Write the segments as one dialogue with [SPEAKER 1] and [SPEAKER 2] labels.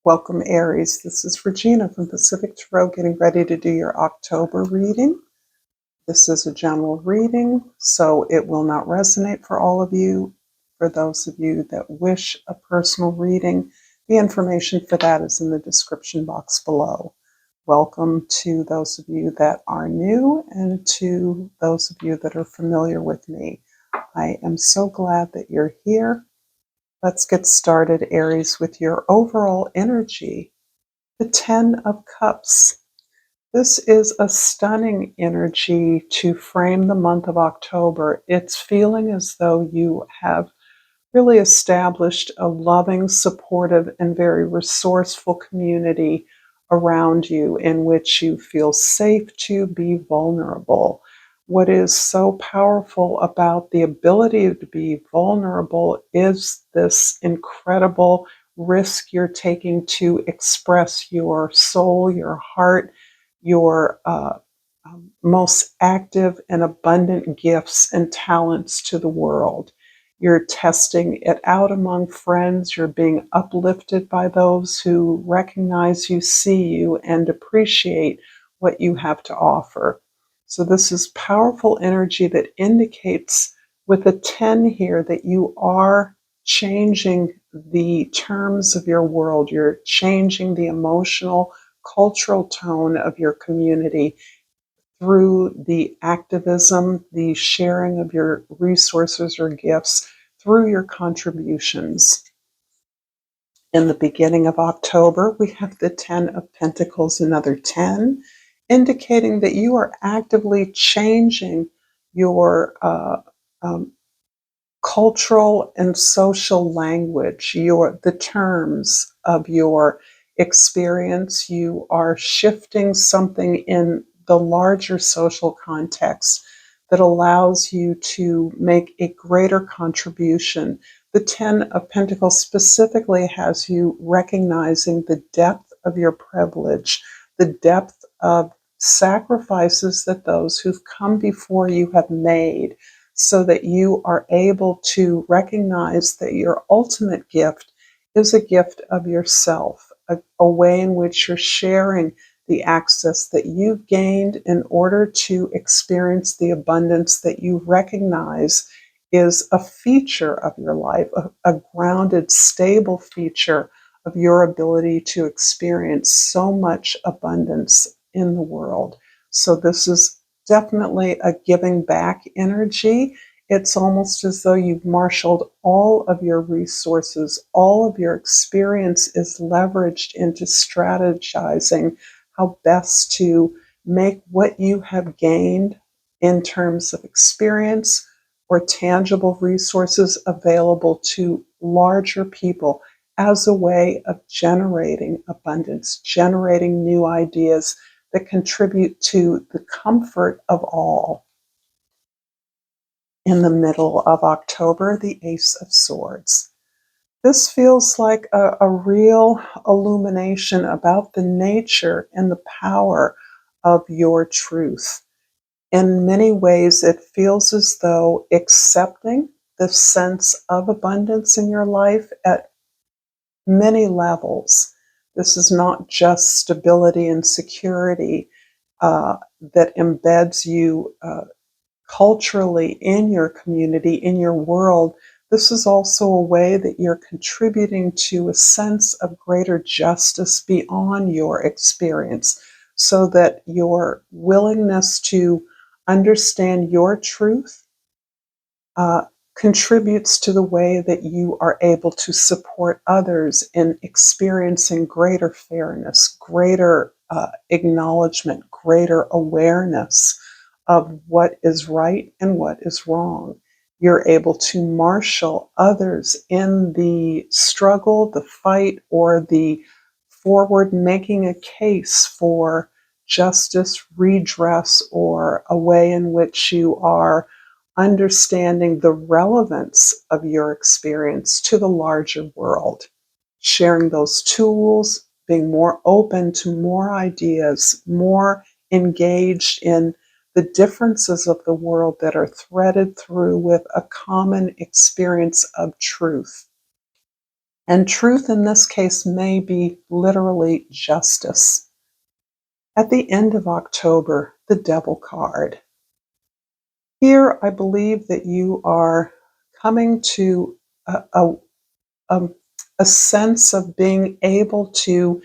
[SPEAKER 1] Welcome, Aries. This is Regina from Pacific Tarot getting ready to do your October reading. This is a general reading, so it will not resonate for all of you. For those of you that wish a personal reading, the information for that is in the description box below. Welcome to those of you that are new and to those of you that are familiar with me. I am so glad that you're here. Let's get started, Aries, with your overall energy. The Ten of Cups. This is a stunning energy to frame the month of October. It's feeling as though you have really established a loving, supportive, and very resourceful community around you in which you feel safe to be vulnerable. What is so powerful about the ability to be vulnerable is this incredible risk you're taking to express your soul, your heart, your most active and abundant gifts and talents to the world. You're testing it out among friends. You're being uplifted by those who recognize you, see you, and appreciate what you have to offer. So this is powerful energy that indicates with a 10 here that you are changing the terms of your world. You're changing the emotional, cultural tone of your community through the activism, the sharing of your resources or gifts, through your contributions. In the beginning of October, we have the 10 of Pentacles, another 10, indicating that you are actively changing your cultural and social language, the terms of your experience. You are shifting something in the larger social context that allows you to make a greater contribution. The 10 of Pentacles specifically has you recognizing the depth of your privilege, the depth of sacrifices that those who've come before you have made, so that you are able to recognize that your ultimate gift is a gift of yourself, a way in which you're sharing the access that you've gained in order to experience the abundance that you recognize is a feature of your life, a grounded, stable feature of your ability to experience so much abundance in the world. So this is definitely a giving back energy. It's almost as though you've marshaled all of your resources, all of your experience is leveraged into strategizing how best to make what you have gained in terms of experience or tangible resources available to larger people as a way of generating abundance, generating new ideas that contribute to the comfort of all. In the middle of October, the Ace of Swords. This feels like a real illumination about the nature and the power of your truth. In many ways, it feels as though accepting the sense of abundance in your life at many levels. This is not just stability and security that embeds you culturally in your community, in your world. This is also a way that you're contributing to a sense of greater justice beyond your experience, so that your willingness to understand your truth contributes to the way that you are able to support others in experiencing greater fairness, greater acknowledgement, greater awareness of what is right and what is wrong. You're able to marshal others in the struggle, the fight, or the forward making a case for justice, redress, or a way in which you are understanding the relevance of your experience to the larger world, sharing those tools, being more open to more ideas, more engaged in the differences of the world that are threaded through with a common experience of truth. And truth in this case may be literally justice. At the end of October, the Devil card. Here, I believe that you are coming to a, a sense of being able to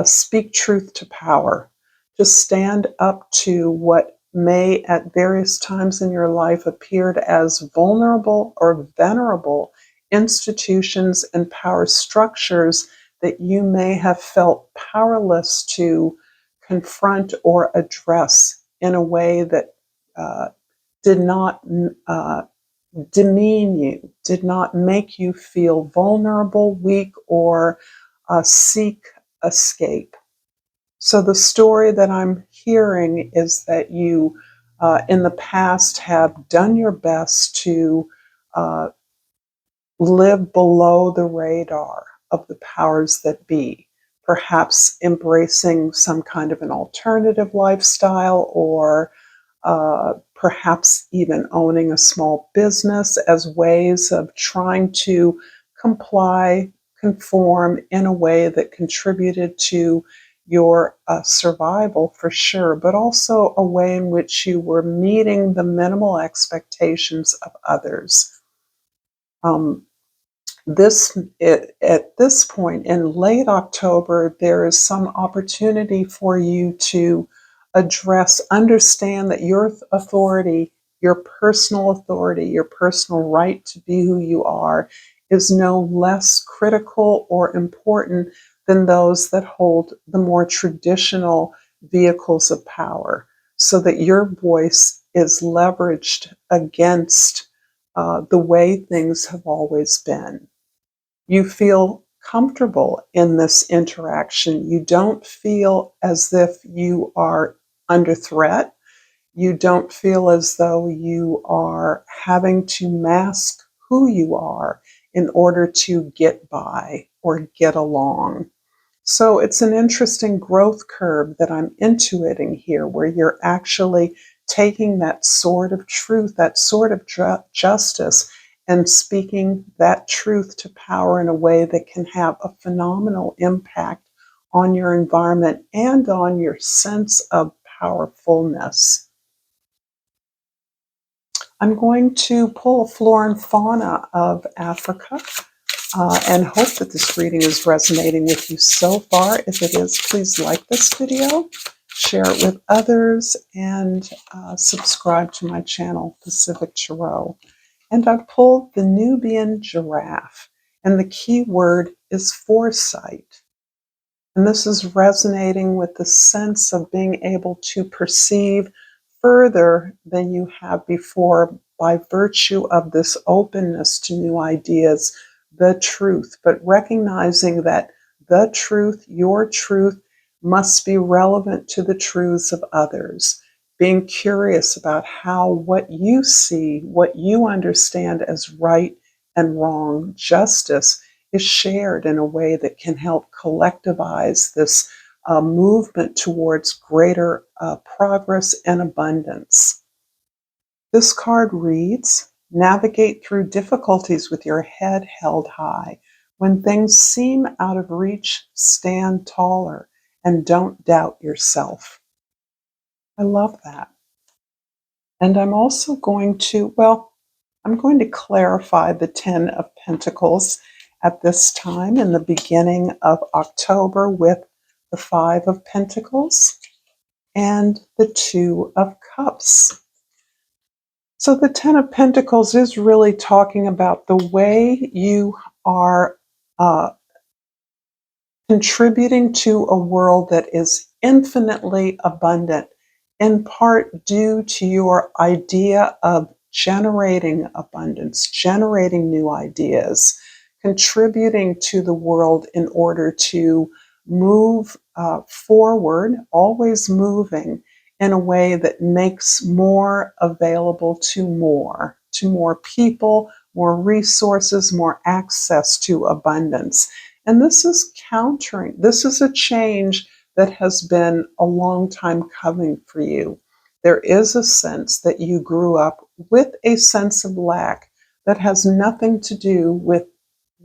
[SPEAKER 1] speak truth to power, to stand up to what may at various times in your life appeared as vulnerable or venerable institutions and power structures that you may have felt powerless to confront or address in a way that did not demean you, did not make you feel vulnerable, weak, or seek escape. So the story that I'm hearing is that you, in the past, have done your best to uh, live below the radar of the powers that be, perhaps embracing some kind of an alternative lifestyle or perhaps even owning a small business as ways of trying to comply, conform in a way that contributed to your survival for sure, but also a way in which you were meeting the minimal expectations of others. Um, at this point in late October, there is some opportunity for you to understand that your authority, your personal authority, your personal right to be who you are, is no less critical or important than those that hold the more traditional vehicles of power, so that your voice is leveraged against the way things have always been. You feel comfortable in this interaction. You don't feel as if you are under threat. You don't feel as though you are having to mask who you are in order to get by or get along. So it's an interesting growth curve that I'm intuiting here, where you're actually taking that sword of truth, that sword of justice, and speaking that truth to power in a way that can have a phenomenal impact on your environment and on your sense of powerfulness. I'm going to pull a flora and fauna of Africa and hope that this reading is resonating with you so far. If it is, please like this video, share it with others, and subscribe to my channel, Pacific Tarot. And I pulled the Nubian giraffe, and the key word is foresight. And this is resonating with the sense of being able to perceive further than you have before by virtue of this openness to new ideas, the truth, but recognizing that the truth, your truth, must be relevant to the truths of others. Being curious about how what you see, what you understand as right and wrong, justice, is shared in a way that can help collectivize this movement towards greater progress and abundance. This card reads, navigate through difficulties with your head held high. When things seem out of reach, stand taller and don't doubt yourself. I love that. And I'm also going to, I'm going to clarify the 10 of Pentacles at this time in the beginning of October with the 5 of Pentacles and the 2 of Cups. So the 10 of Pentacles is really talking about the way you are contributing to a world that is infinitely abundant, in part due to your idea of generating abundance, generating new ideas, contributing to the world in order to move forward, always moving in a way that makes more available to more people, more resources, more access to abundance. And this is a change that has been a long time coming for you. There is a sense that you grew up with a sense of lack that has nothing to do with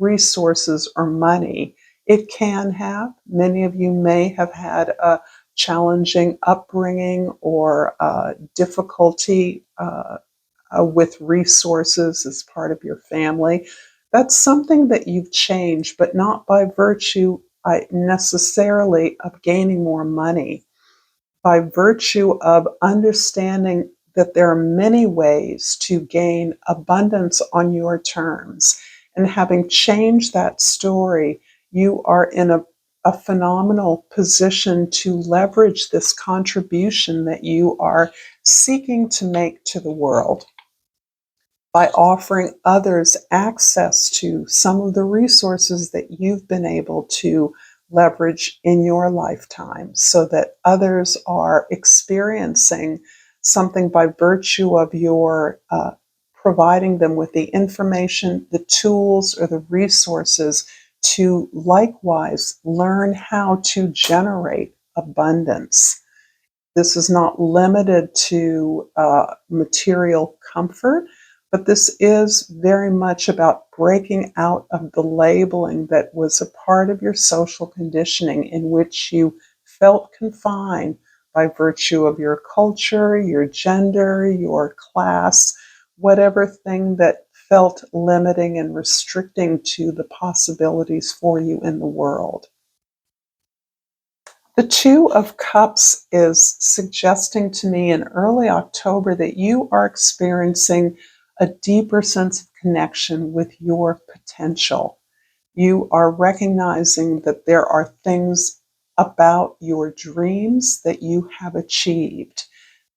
[SPEAKER 1] resources or money. It can have. Many of you may have had a challenging upbringing or difficulty with resources as part of your family. That's something that you've changed, but not by virtue necessarily of gaining more money, by virtue of understanding that there are many ways to gain abundance on your terms. And having changed that story, you are in a phenomenal position to leverage this contribution that you are seeking to make to the world by offering others access to some of the resources that you've been able to leverage in your lifetime, so that others are experiencing something by virtue of your providing them with the information, the tools, or the resources to likewise learn how to generate abundance. This is not limited to material comfort, but this is very much about breaking out of the labeling that was a part of your social conditioning, in which you felt confined by virtue of your culture, your gender, your class, whatever thing that felt limiting and restricting to the possibilities for you in the world. The Two of Cups is suggesting to me in early October that you are experiencing a deeper sense of connection with your potential. You are recognizing that there are things about your dreams that you have achieved.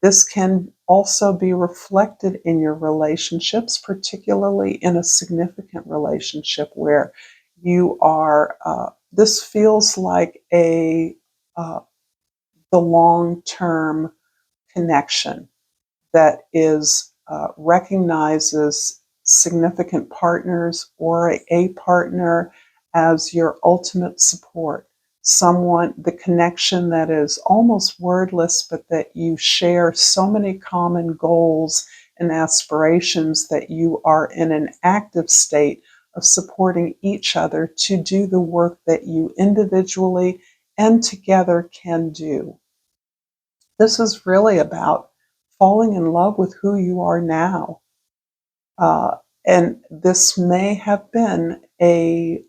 [SPEAKER 1] This can also be reflected in your relationships, particularly in a significant relationship where you are, this feels like uh, the long-term connection that recognizes significant partners or a partner as your ultimate support. Someone, the connection that is almost wordless, but that you share so many common goals and aspirations that you are in an active state of supporting each other to do the work that you individually and together can do. This is really about falling in love with who you are now. And this may have been a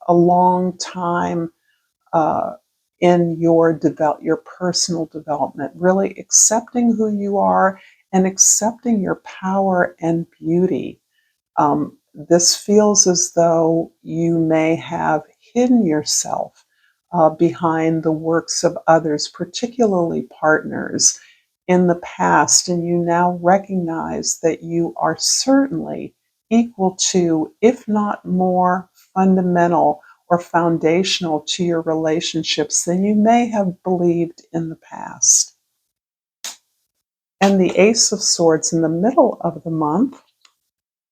[SPEAKER 1] long time uh, in your personal development, really accepting who you are and accepting your power and beauty. This feels as though you may have hidden yourself behind the works of others, particularly partners, in the past, and you now recognize that you are certainly equal to, if not more fundamental or foundational to your relationships than you may have believed in the past. And the Ace of Swords in the middle of the month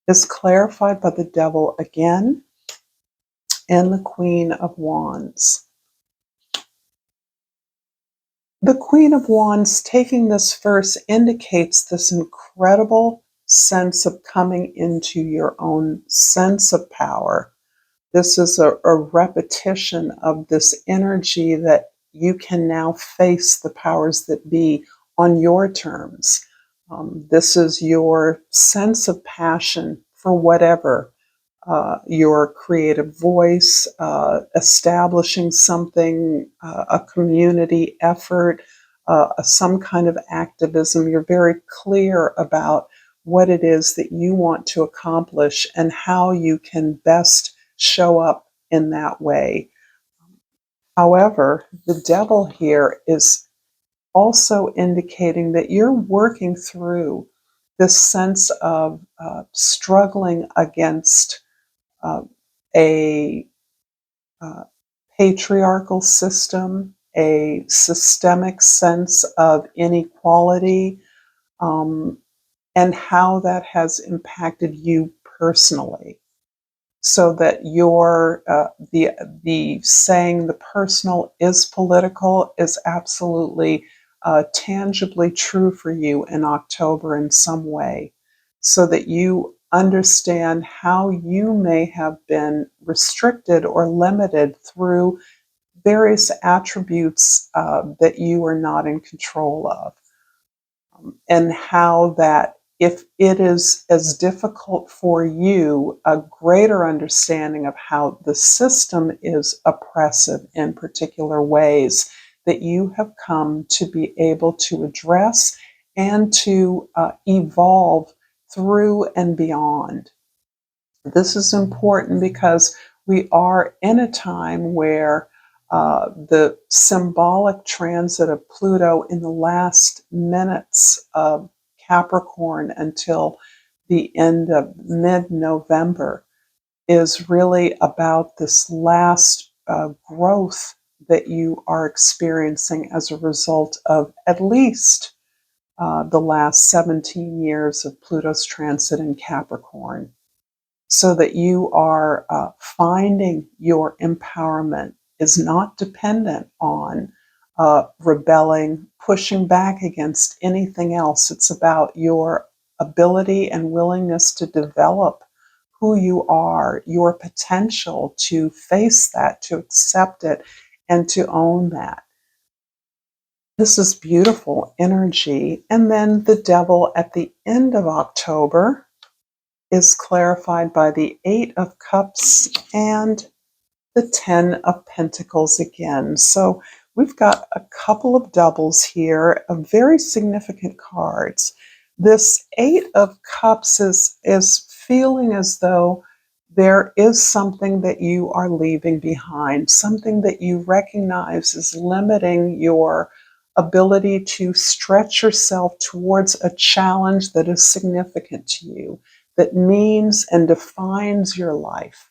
[SPEAKER 1] is clarified by the Devil again and the Queen of Wands. The Queen of Wands taking this verse indicates this incredible sense of coming into your own sense of power. This is a repetition of this energy that you can now face the powers that be on your terms. This is your sense of passion for whatever, your creative voice, establishing something, a community effort, some kind of activism. You're very clear about what it is that you want to accomplish and how you can best show up in that way. However, the devil here is also indicating that you're working through this sense of struggling against uh, a uh, patriarchal system, a systemic sense of inequality, um, and how that has impacted you personally. So that the saying "the personal is political" is absolutely tangibly true for you in October in some way, so that you understand how you may have been restricted or limited through various attributes that you are not in control of, and how that if it is as difficult for you, a greater understanding of how the system is oppressive in particular ways that you have come to be able to address and to evolve through and beyond. This is important because we are in a time where the symbolic transit of Pluto in the last minutes of Capricorn until the end of mid-November is really about this last growth that you are experiencing as a result of at least the last 17 years of Pluto's transit in Capricorn, so that you are finding your empowerment is not dependent on rebelling, pushing back against anything else. It's about your ability and willingness to develop who you are, your potential to face that, to accept it, and to own that. This is beautiful energy. And then the devil at the end of October is clarified by the Eight of Cups and the Ten of Pentacles again. So we've got a couple of doubles here of very significant cards. This Eight of Cups is feeling as though there is something that you are leaving behind, something that you recognize is limiting your ability to stretch yourself towards a challenge that is significant to you, that means and defines your life,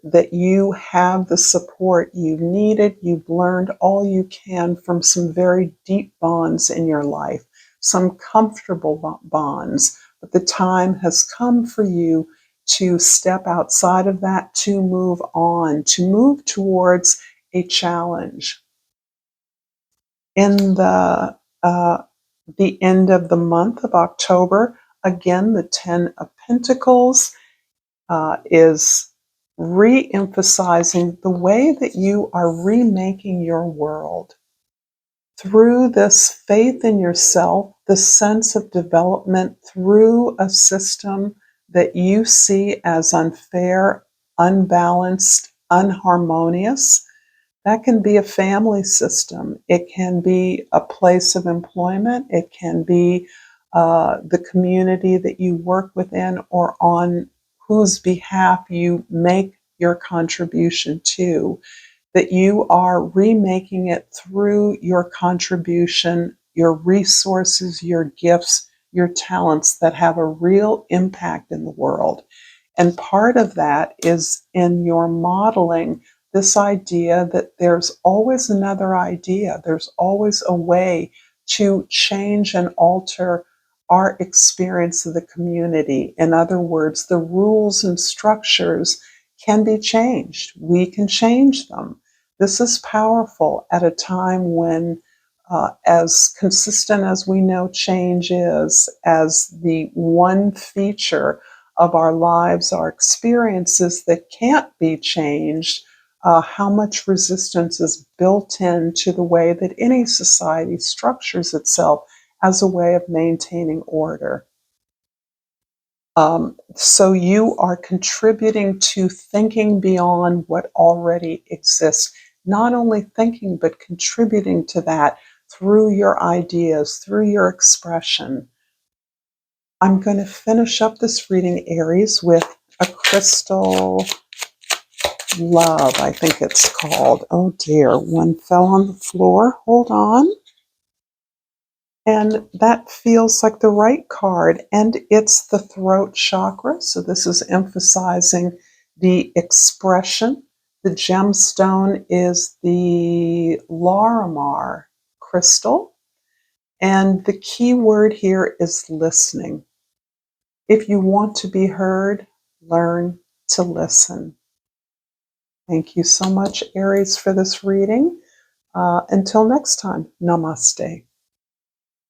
[SPEAKER 1] that you have the support you've needed. You've learned all you can from some very deep bonds in your life, some comfortable bonds, but the time has come for you to step outside of that, to move on, to move towards a challenge. In the end of the month of October, again, the Ten of Pentacles is re-emphasizing the way that you are remaking your world through this faith in yourself, the sense of development through a system that you see as unfair, unbalanced, unharmonious. That can be a family system. It can be a place of employment. It can be the community that you work within or on whose behalf you make your contribution to, that you are remaking it through your contribution, your resources, your gifts, your talents that have a real impact in the world. And part of that is in your modeling this idea that there's always another idea, there's always a way to change and alter our experience of the community. In other words, the rules and structures can be changed. We can change them. This is powerful at a time when, as consistent as we know change is, as the one feature of our lives, our experiences that can't be changed, how much resistance is built into the way that any society structures itself as a way of maintaining order. So you are contributing to thinking beyond what already exists. Not only thinking, but contributing to that through your ideas, through your expression. I'm going to finish up this reading, Aries, with a crystal love, I think it's called. Oh dear, one fell on the floor. Hold on. And that feels like the right card, and it's the throat chakra. So this is emphasizing the expression. The gemstone is the Larimar crystal, and the key word here is listening. If you want to be heard, learn to listen. Thank you so much, Aries, for this reading. Until next time, namaste.